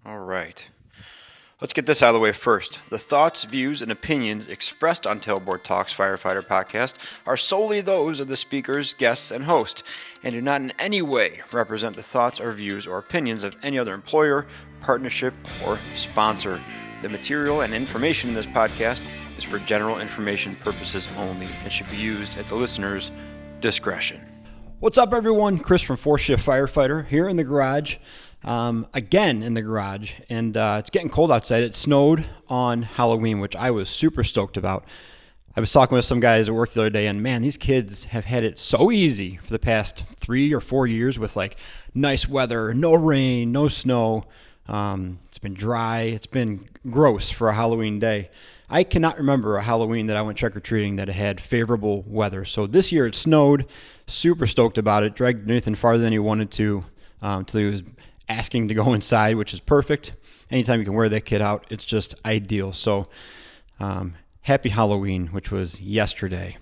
All right. Let's get this out of the way first. The thoughts, views, and opinions expressed on Tailboard Talks Firefighter Podcast are solely those of the speakers, guests, and host, and do not in any way represent the thoughts or views or opinions of any other employer, partnership, or sponsor. The material and information in this podcast is for general information purposes only and should be used at the listener's discretion. What's up, everyone? Chris from 4th Shift Firefighter here in the garage. Again in the garage, and it's getting cold outside. It snowed on Halloween, which I was super stoked about. I was talking with some guys at work the other day, and man, these kids have had it so easy for the past 3 or 4 years with like nice weather, no rain, no snow. It's been dry. It's been gross for a Halloween day. I cannot remember a Halloween that I went trick-or-treating that had favorable weather. So this year it snowed. Super stoked about it. Dragged Nathan farther than he wanted to until he was asking to go inside, which is perfect. Anytime you can wear that kid out, it's just ideal. So happy Halloween, which was yesterday.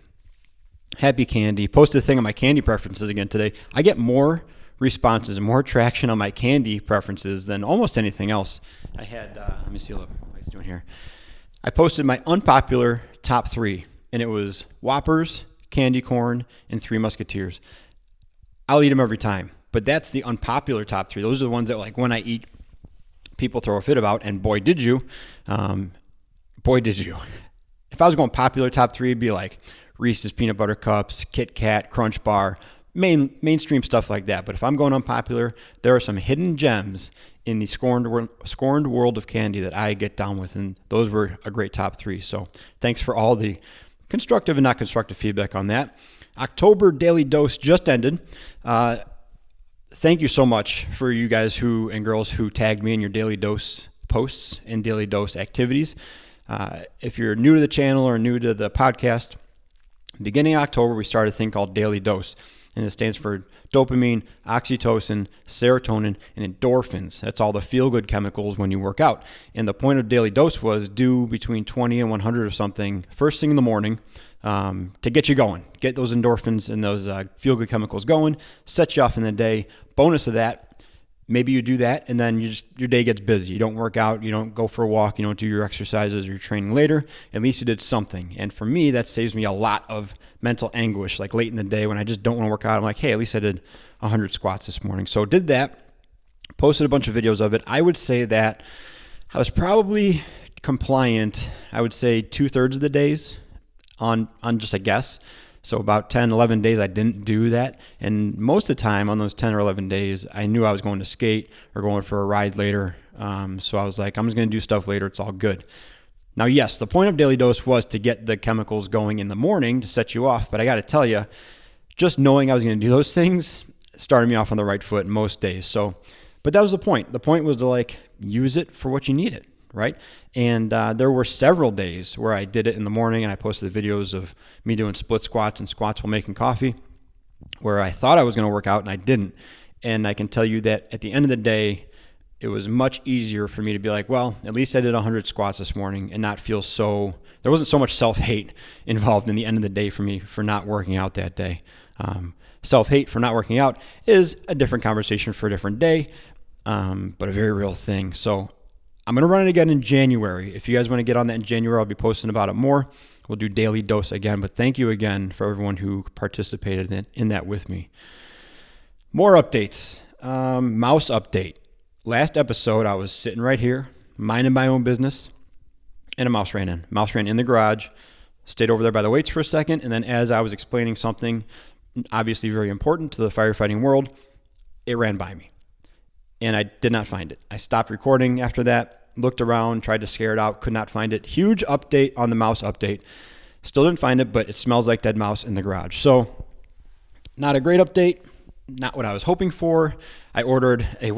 Happy candy. Posted a thing on my candy preferences again today. I get more responses and more traction on my candy preferences than almost anything else. I had, let me see what it's doing here. I posted my unpopular top 3, and it was Whoppers, candy corn, and 3 Musketeers. I'll eat them every time. But that's the unpopular top 3. Those are the ones that, like, when I eat, people throw a fit about, and boy, did you. Boy, did you. If I was going popular top 3, it'd be like Reese's Peanut Butter Cups, Kit Kat, Crunch Bar, mainstream stuff like that. But if I'm going unpopular, there are some hidden gems in the scorned world of candy that I get down with, and those were a great top 3. So thanks for all the constructive and not constructive feedback on that. October Daily Dose just ended. Thank you so much for you guys and girls who tagged me in your Daily Dose posts and Daily Dose activities. If you're new to the channel or new to the podcast, beginning of October, we started a thing called Daily Dose, and it stands for dopamine, oxytocin, serotonin, and endorphins. That's all the feel-good chemicals when you work out. And the point of Daily Dose was do between 20 and 100 of something first thing in the morning to get you going, get those endorphins and those feel-good chemicals going, set you off in the day. Bonus of that, maybe you do that and then your day gets busy. You don't work out, you don't go for a walk, you don't do your exercises or your training later. At least you did something. And for me, that saves me a lot of mental anguish, like late in the day when I just don't want to work out. I'm like, hey, at least I did 100 squats this morning. So did that, posted a bunch of videos of it. I would say that I was probably compliant, I would say 2/3 of the days on just a guess. So about 10, 11 days I didn't do that. And most of the time on those 10 or 11 days, I knew I was going to skate or going for a ride later. So I was like, I'm just going to do stuff later. It's all good. Now, yes, the point of Daily Dose was to get the chemicals going in the morning to set you off. But I got to tell you, just knowing I was going to do those things started me off on the right foot most days. So, but that was the point. The point was to like use it for what you need it. Right? And there were several days where I did it in the morning and I posted the videos of me doing split squats and squats while making coffee where I thought I was going to work out and I didn't. And I can tell you that at the end of the day, it was much easier for me to be like, well, at least I did 100 squats this morning and not feel there wasn't so much self-hate involved in the end of the day for me for not working out that day. Self-hate for not working out is a different conversation for a different day, but a very real thing. So I'm going to run it again in January. If you guys want to get on that in January, I'll be posting about it more. We'll do Daily Dose again, but thank you again for everyone who participated in that with me. More updates. Mouse update. Last episode, I was sitting right here, minding my own business, and a mouse ran in. Mouse ran in the garage, stayed over there by the weights for a second, and then as I was explaining something obviously very important to the firefighting world, it ran by me. And I did not find it. I stopped recording after that, looked around, tried to scare it out, could not find it. Huge update on the mouse update. Still didn't find it, but it smells like dead mouse in the garage. So not a great update, not what I was hoping for. I ordered a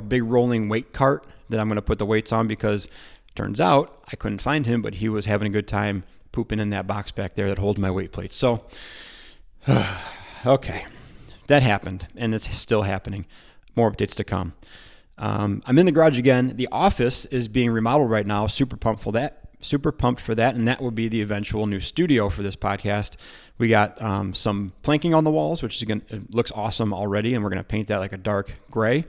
big rolling weight cart that I'm going to put the weights on because it turns out I couldn't find him, but he was having a good time pooping in that box back there that holds my weight plates. So, okay, that happened, and it's still happening. More updates to come. I'm in the garage again. The office is being remodeled right now. Super pumped for that. And that will be the eventual new studio for this podcast. We got some planking on the walls, which it looks awesome already, and we're going to paint that like a dark gray.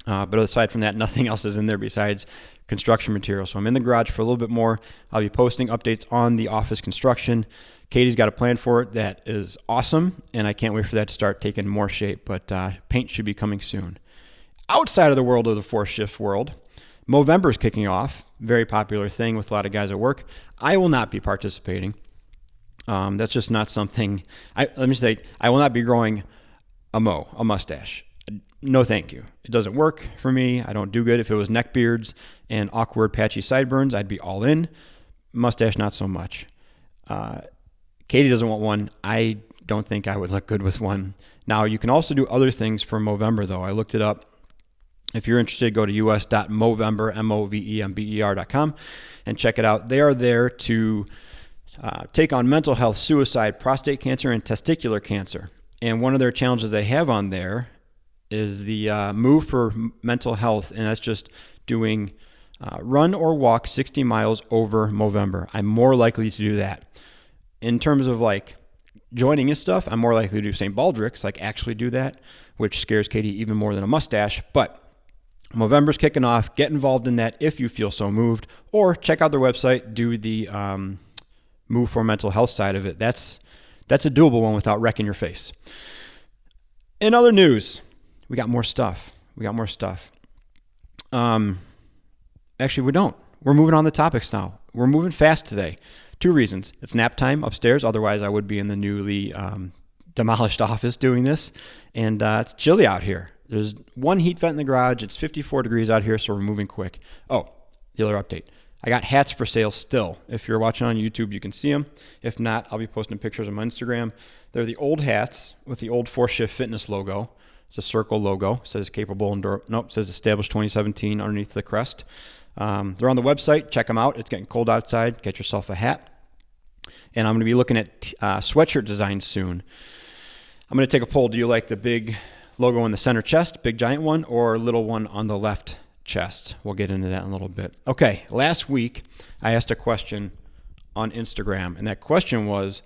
But aside from that, nothing else is in there besides construction material. So I'm in the garage for a little bit more. I'll be posting updates on the office construction. Katie's got a plan for it that is awesome, and I can't wait for that to start taking more shape. But paint should be coming soon. Outside of the world of the fourth shift world, Movember is kicking off. Very popular thing with a lot of guys at work. I will not be participating. That's just not something. Let me say, I will not be growing a mustache. No, thank you. It doesn't work for me. I don't do good. If it was neck beards and awkward patchy sideburns, I'd be all in. Mustache, not so much. Katie doesn't want one. I don't think I would look good with one. Now, you can also do other things for Movember, though. I looked it up. If you're interested, go to us.movember, movember.com, and check it out. They are there to take on mental health, suicide, prostate cancer, and testicular cancer. And one of their challenges they have on there is the move for mental health, and that's just doing run or walk 60 miles over Movember. I'm more likely to do that. In terms of like joining and stuff, I'm more likely to do St. Baldrick's, like actually do that, which scares Katie even more than a mustache. But Movember's kicking off. Get involved in that if you feel so moved, or check out their website, do the move for mental health side of it. That's a doable one without wrecking your face. In other news, we got more stuff. Actually, we don't. We're moving on the topics now. We're moving fast today. 2 reasons. It's nap time upstairs. Otherwise, I would be in the newly demolished office doing this. And it's chilly out here. There's one heat vent in the garage. It's 54 degrees out here, so we're moving quick. Oh, the other update. I got hats for sale still. If you're watching on YouTube, you can see them. If not, I'll be posting pictures on my Instagram. They're the old hats with the old 4Shift Fitness logo. It's a circle logo. It says capable and it says established 2017 underneath the crest. They're on the website. Check them out. It's getting cold outside. Get yourself a hat. And I'm going to be looking at sweatshirt designs soon. I'm going to take a poll. Do you like the big logo in the center chest, big giant one, or little one on the left chest? We'll get into that in a little bit. Okay, last week I asked a question on Instagram, and that question was,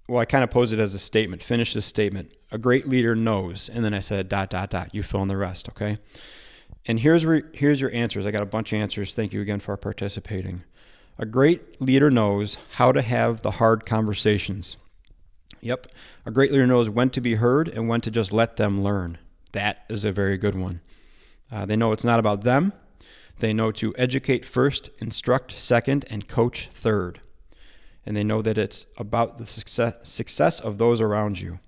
well, I kind of posed it as a statement. Finish this statement. A great leader knows, and then I said ... You fill in the rest, okay? And here's your answers. I got a bunch of answers. Thank you again for participating. A great leader knows how to have the hard conversations. Yep. A great leader knows when to be heard and when to just let them learn. That is a very good one. They know it's not about them. They know to educate first, instruct second, and coach third. And they know that it's about the success of those around you.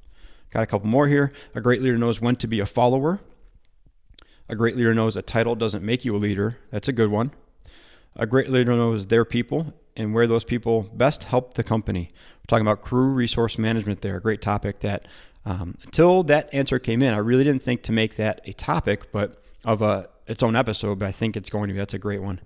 Got a couple more here. A great leader knows when to be a follower. A great leader knows a title doesn't make you a leader. That's a good one. A great leader knows their people and where those people best help the company. We're talking about crew resource management there, a great topic that until that answer came in, I really didn't think to make that a topic but of its own episode, but I think it's going to be. That's a great one.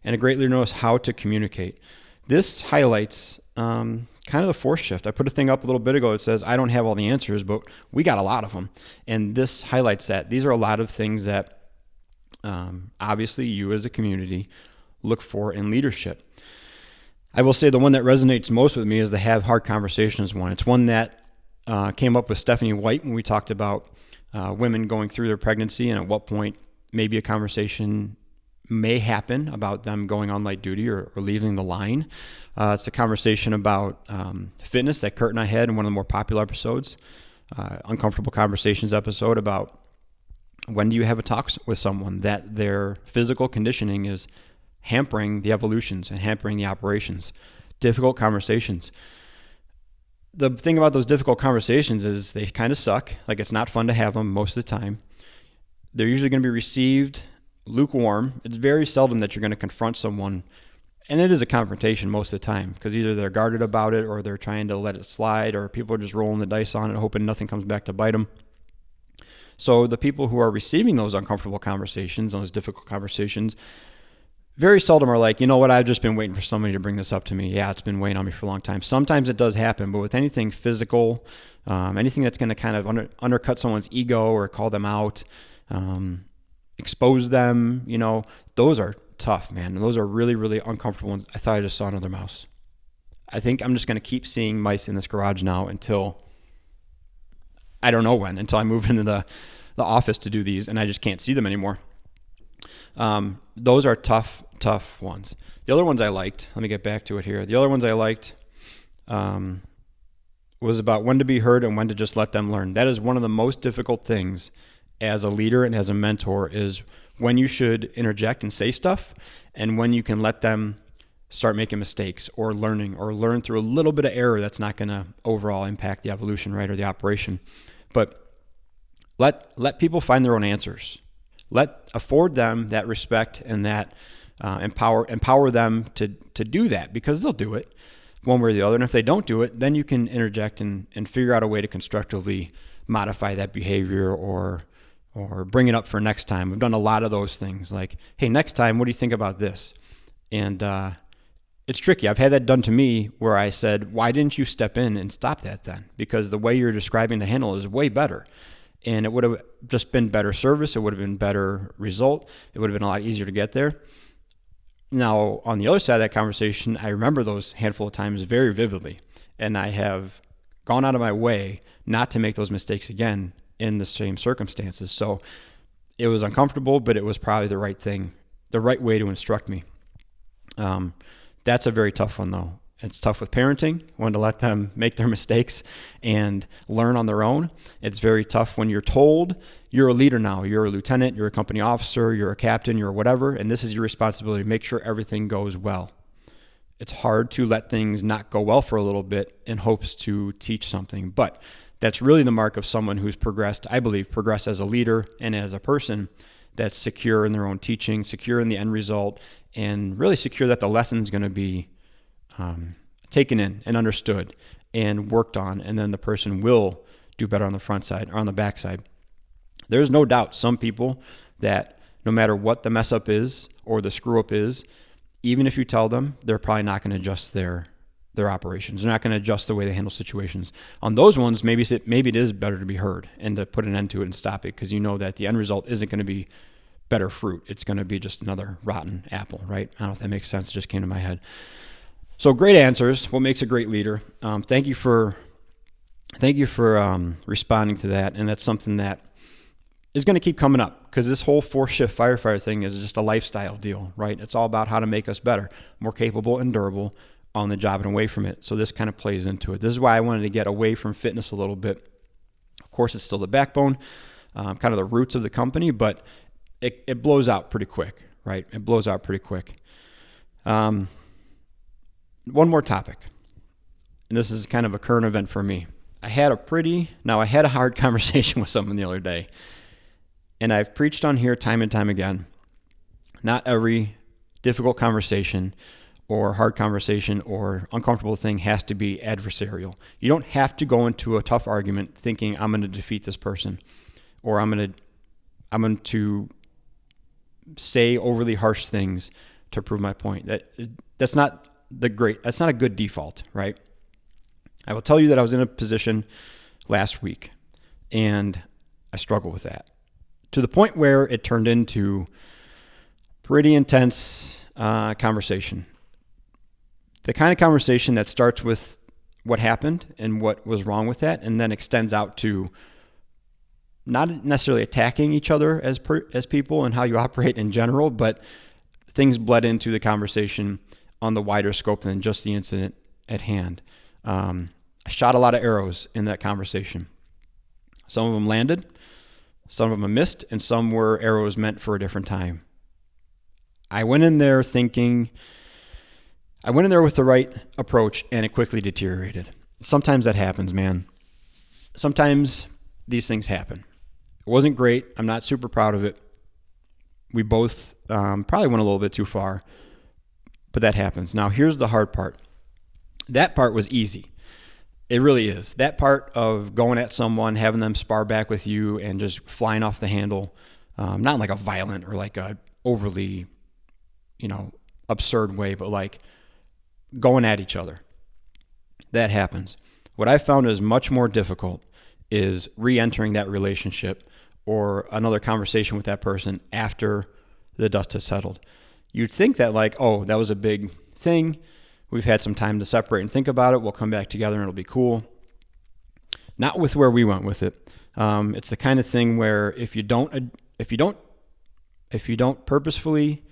And a great leader knows how to communicate. This highlights kind of the fourth shift. I put a thing up a little bit ago that says, I don't have all the answers, but we got a lot of them. And this highlights that. These are a lot of things that obviously you as a community look for in leadership. I will say the one that resonates most with me is the have hard conversations one. It's one that came up with Stephanie White when we talked about women going through their pregnancy and at what point maybe a conversation may happen about them going on light duty or leaving the line. It's a conversation about fitness that Kurt and I had in one of the more popular episodes, Uncomfortable Conversations episode about when do you have a talk with someone that their physical conditioning is hampering the evolutions and hampering the operations. Difficult conversations. The thing about those difficult conversations is they kind of suck. Like it's not fun to have them most of the time. They're usually going to be received lukewarm. It's very seldom that you're going to confront someone, and it is a confrontation most of the time because either they're guarded about it or they're trying to let it slide or people are just rolling the dice on it hoping nothing comes back to bite them. So the people who are receiving those uncomfortable conversations, those difficult conversations, very seldom are like, you know what, I've just been waiting for somebody to bring this up to me. Yeah, it's been weighing on me for a long time. Sometimes it does happen, but with anything physical, anything that's going to kind of undercut someone's ego or call them out, expose them, those are tough, man. And those are really, really uncomfortable ones. I thought I just saw another mouse. I think I'm just going to keep seeing mice in this garage now until, I don't know when, until I move into the office to do these, and I just can't see them anymore. Those are tough ones. The other ones I liked, let me get back to it here. The other ones I liked was about when to be heard and when to just let them learn. That is one of the most difficult things as a leader and as a mentor, is when you should interject and say stuff, and when you can let them start making mistakes or learn through a little bit of error that's not going to overall impact the evolution, right, or the operation. But let people find their own answers. Afford them that respect and that empower them to do that, because they'll do it one way or the other. And if they don't do it, then you can interject and figure out a way to constructively modify that behavior or bring it up for next time. We've done a lot of those things, like, hey, next time, what do you think about this? And it's tricky. I've had that done to me where I said, why didn't you step in and stop that then? Because the way you're describing the handle is way better. And it would have just been better service. It would have been better result. It would have been a lot easier to get there. Now, on the other side of that conversation, I remember those handful of times very vividly. And I have gone out of my way not to make those mistakes again in the same circumstances. So it was uncomfortable, but it was probably the right thing, the right way to instruct me. That's a very tough one, though. It's tough with parenting, when to let them make their mistakes and learn on their own. It's very tough when you're told you're a leader now. You're a lieutenant, you're a company officer, you're a captain, you're whatever, and this is your responsibility to make sure everything goes well. It's hard to let things not go well for a little bit in hopes to teach something, but that's really the mark of someone who's progressed as a leader and as a person, that's secure in their own teaching, secure in the end result, and really secure that the lesson's going to be taken in and understood and worked on, and then the person will do better on the front side or on the back side. There's no doubt some people that no matter what the mess up is or the screw up is, even if you tell them, they're probably not going to adjust their operations. They're not going to adjust the way they handle situations. On those ones, maybe it is better to be heard and to put an end to it and stop it, because you know that the end result isn't going to be better fruit. It's going to be just another rotten apple, right? I don't know if that makes sense. It just came to my head. So great answers. What makes a great leader? Thank you for responding to that. And that's something that is going to keep coming up, because this whole 4-shift firefighter thing is just a lifestyle deal, right? It's all about how to make us better, more capable and durable on the job and away from it. So this kind of plays into it. This is why I wanted to get away from fitness a little bit. Of course, it's still the backbone, kind of the roots of the company, but it blows out pretty quick, right? It blows out pretty quick. One more topic, and this is kind of a current event for me. I had a hard conversation with someone the other day, and I've preached on here time and time again. Not every difficult conversation or hard conversation or uncomfortable thing has to be adversarial. You don't have to go into a tough argument thinking I'm going to defeat this person, or I'm going to say overly harsh things to prove my point. That's not a good default, right? I will tell you that I was in a position last week, and I struggled with that to the point where it turned into pretty intense conversation. The kind of conversation that starts with what happened and what was wrong with that, and then extends out to not necessarily attacking each other as people and how you operate in general, but things bled into the conversation on the wider scope than just the incident at hand. I shot a lot of arrows in that conversation. Some of them landed, some of them missed, and some were arrows meant for a different time. I went in there with the right approach, and it quickly deteriorated. Sometimes that happens, man. Sometimes these things happen. It wasn't great. I'm not super proud of it. We both probably went a little bit too far, but that happens. Now, here's the hard part. That part was easy. It really is. That part of going at someone, having them spar back with you and just flying off the handle, not like a violent or like a overly, absurd way, but like going at each other. That happens. What I found is much more difficult is re-entering that relationship or another conversation with that person after the dust has settled. You'd think that that was a big thing. We've had some time to separate and think about it. We'll come back together and it'll be cool. not with where we went with it. It's the kind of thing where if you don't purposefully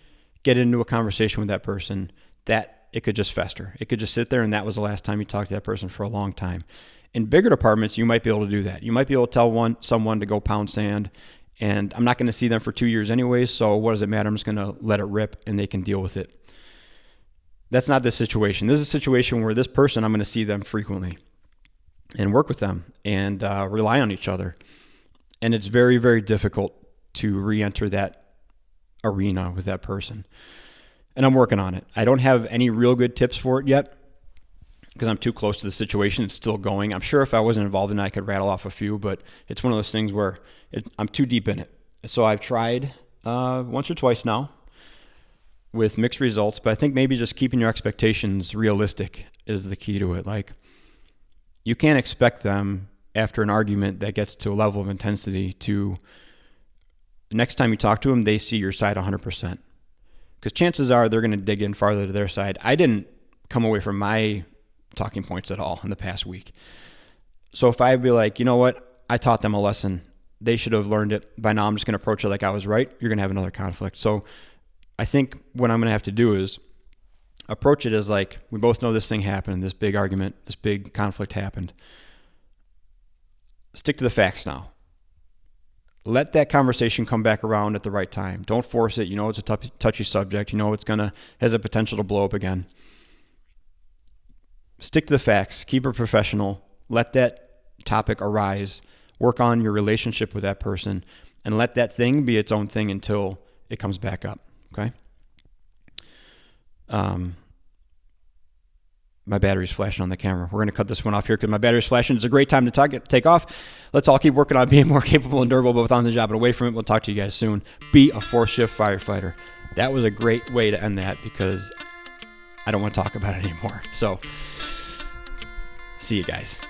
get into a conversation with that person, that it could just fester. It could just sit there, and that was the last time you talked to that person for a long time. In bigger departments, you might be able to do that. You might be able to tell someone to go pound sand, and I'm not going to see them for 2 years anyways, so what does it matter? I'm just going to let it rip, and they can deal with it. That's not this situation. This is a situation where this person, I'm going to see them frequently and work with them and rely on each other. And it's very, very difficult to re-enter that arena with that person. And I'm working on it. I don't have any real good tips for it yet because I'm too close to the situation. It's still going. I'm sure if I wasn't involved in it, I could rattle off a few, but it's one of those things where I'm too deep in it. So I've tried once or twice now with mixed results, but I think maybe just keeping your expectations realistic is the key to it. Like, you can't expect them after an argument that gets to a level of intensity to next time you talk to them, they see your side 100%. Because chances are they're going to dig in farther to their side. I didn't come away from my talking points at all in the past week. So if I'd be like, you know what, I taught them a lesson. They should have learned it. By now I'm just going to approach it like I was right. You're going to have another conflict. So I think what I'm going to have to do is approach it as like, we both know this thing happened, this big argument, this big conflict happened. Stick to the facts now. Let that conversation come back around at the right time. Don't force it. You know it's a touchy subject. You know it's has a potential to blow up again. Stick to the facts. Keep it professional. Let that topic arise. Work on your relationship with that person, and let that thing be its own thing until it comes back up. Okay? My battery's flashing on the camera. We're going to cut this one off here because my battery's flashing. It's a great time to take off. Let's all keep working on being more capable and durable, both on the job and away from it. We'll talk to you guys soon. Be a fourth shift firefighter. That was a great way to end that because I don't want to talk about it anymore. So, see you guys.